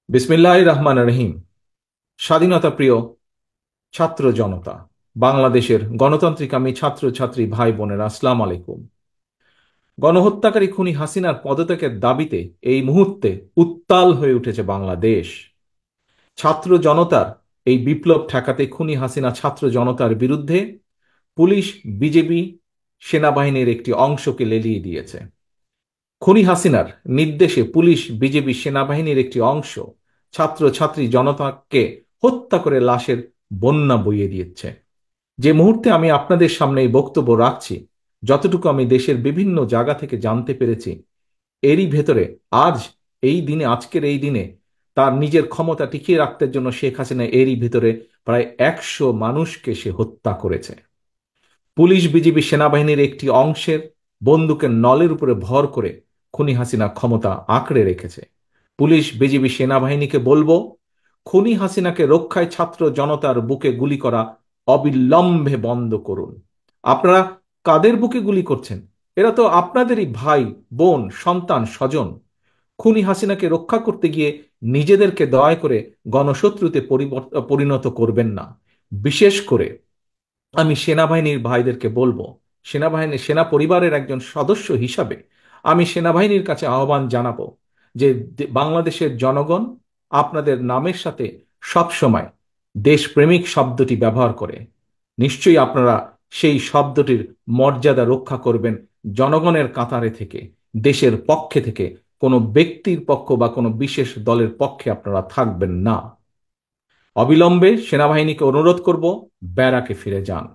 বিসমিল্লাহির রহমানির রহিম। স্বাধীনতা প্রিয় ছাত্র জনতা, বাংলাদেশের গণতান্ত্রিকামী ছাত্র ছাত্রী ভাই বোনেরা, আসসালামু আলাইকুম। গণহত্যাকারী খুনি হাসিনার পদত্যাগের দাবিতে এই মুহূর্তে উত্তাল হয়ে উঠেছে বাংলাদেশ। ছাত্র জনতার এই বিপ্লব ঠেকাতে খুনি হাসিনা ছাত্র জনতার বিরুদ্ধে পুলিশ, বিজেপি, সেনাবাহিনীর একটি অংশকে লেলিয়ে দিয়েছে। খুনি হাসিনার নির্দেশে পুলিশ, বিজেপি, সেনাবাহিনীর একটি অংশ ছাত্র ছাত্রী জনতাকে হত্যা করে লাশের বন্যা বইয়ে দিচ্ছে। যে মুহূর্তে আমি আপনাদের সামনে এই বক্তব্য রাখছি, যতটুকু আমি দেশের বিভিন্ন জায়গা থেকে জানতে পেরেছি, এরই ভেতরে আজ আজকের এই দিনে তার নিজের ক্ষমতা টিকিয়ে রাখতে জন্য শেখ হাসিনা এরই ভিতরে প্রায় 100 মানুষকে সে হত্যা করেছে। পুলিশ, বিজিবি, সেনাবাহিনীর একটি অংশের বন্দুকের নলের উপরে ভর করে খুনি হাসিনা ক্ষমতা আঁকড়ে রেখেছে। পুলিশ, বিজিবি, সেনাবাহিনীকে বলবো, খুনি হাসিনাকে রক্ষায় ছাত্র জনতার বুকে গুলি করা অবিলম্বে বন্ধ করুন। আপনারা কাদের বুকে গুলি করছেন? এরা তো আপনাদেরই ভাই, বোন, সন্তান, স্বজন। খুনি হাসিনাকে রক্ষা করতে গিয়ে নিজেদেরকে দয়া করে গণশত্রুতে পরিণত করবেন না। বিশেষ করে আমি সেনাবাহিনীর ভাইদেরকে বলবো, সেনা পরিবারের একজন সদস্য হিসাবে আমি সেনাবাহিনীর কাছে আহ্বান জানাবো যে বাংলাদেশের জনগণ আপনাদের নামের সাথে সব সময় দেশপ্রেমিক শব্দটি ব্যবহার করে। নিশ্চয়ই আপনারা সেই শব্দটির মর্যাদা রক্ষা করবেন। জনগণের কাতারে থেকে, দেশের পক্ষে থেকে কোনো ব্যক্তির পক্ষ বা কোনো বিশেষ দলের পক্ষে আপনারা থাকবেন না। অবিলম্বে সেনাবাহিনীকে অনুরোধ করব, ব্যারাকে ফিরে যান।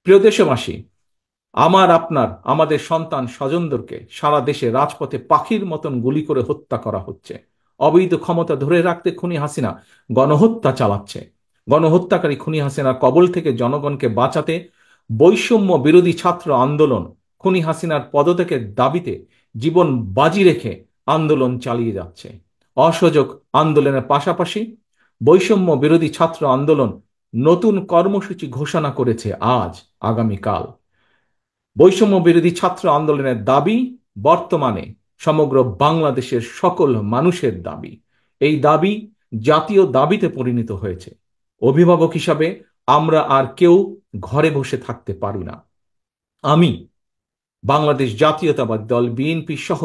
প্রিয় দেশবাসী, আমাদের সন্তান স্বজনদেরকে সারা দেশে রাজপথে পাখির মতন গুলি করে হত্যা করা হচ্ছে। অবৈধ ক্ষমতা ধরে রাখতে খুনি হাসিনা গণহত্যা চালাচ্ছে। গণহত্যাকারী খুনি হাসিনার কবল থেকে জনগণকে বাঁচাতে বৈষম্য বিরোধী ছাত্র আন্দোলন খুনি হাসিনার পদত্যাগের দাবিতে জীবন বাজি রেখে আন্দোলন চালিয়ে যাচ্ছে। অসহযোগ আন্দোলনের পাশাপাশি বৈষম্য বিরোধী ছাত্র আন্দোলন নতুন কর্মসূচি ঘোষণা করেছে আগামীকাল। বৈষম্য বিরোধী ছাত্র আন্দোলনের দাবি বর্তমানে সমগ্র বাংলাদেশের সকল মানুষের দাবি। এই দাবি জাতীয় দাবিতে পরিণত হয়েছে। অভিভাবক হিসাবে আমরা আর কেউ ঘরে বসে থাকতে পারি না। আমি বাংলাদেশ জাতীয়তাবাদী দল বিএনপি সহ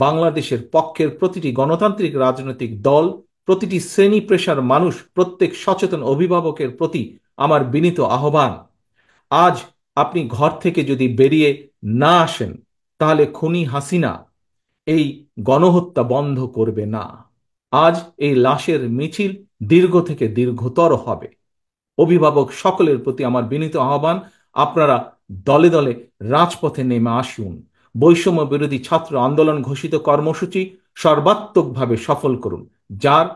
বাংলাদেশের পক্ষের প্রতিটি গণতান্ত্রিক রাজনৈতিক দল, প্রতিটি শ্রেণী পেশার মানুষ, প্রত্যেক সচেতন অভিভাবকের প্রতি আমার বিনীত আহ্বান, আজ আপনি ঘর থেকে যদি বেরিয়ে না আসেন, তাহলে খুনি হাসিনা এই গণহত্যা বন্ধ করবে না। আজ এই লাশের মিছিল দীর্ঘ থেকে দীর্ঘতর হবে। অভিভাবক সকলের প্রতি আমার বিনীত আহ্বান, আপনারা দলে দলে রাজপথে নেমে আসুন। বৈষম্য বিরোধী ছাত্র আন্দোলন ঘোষিত কর্মসূচি সর্বাত্মকভাবে সফল করুন। যার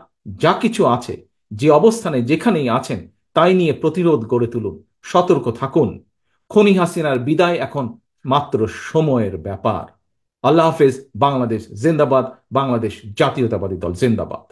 যা কিছু আছে, যে অবস্থানে যেখানেই আছেন, তাই নিয়ে প্রতিরোধ গড়ে তুলুন। সতর্ক থাকুন। খুনি হাসিনার বিদায় এখন মাত্র সময়ের ব্যাপার। আল্লাহ হাফেজ। বাংলাদেশ জিন্দাবাদ। বাংলাদেশ জাতীয়তাবাদী দল জিন্দাবাদ।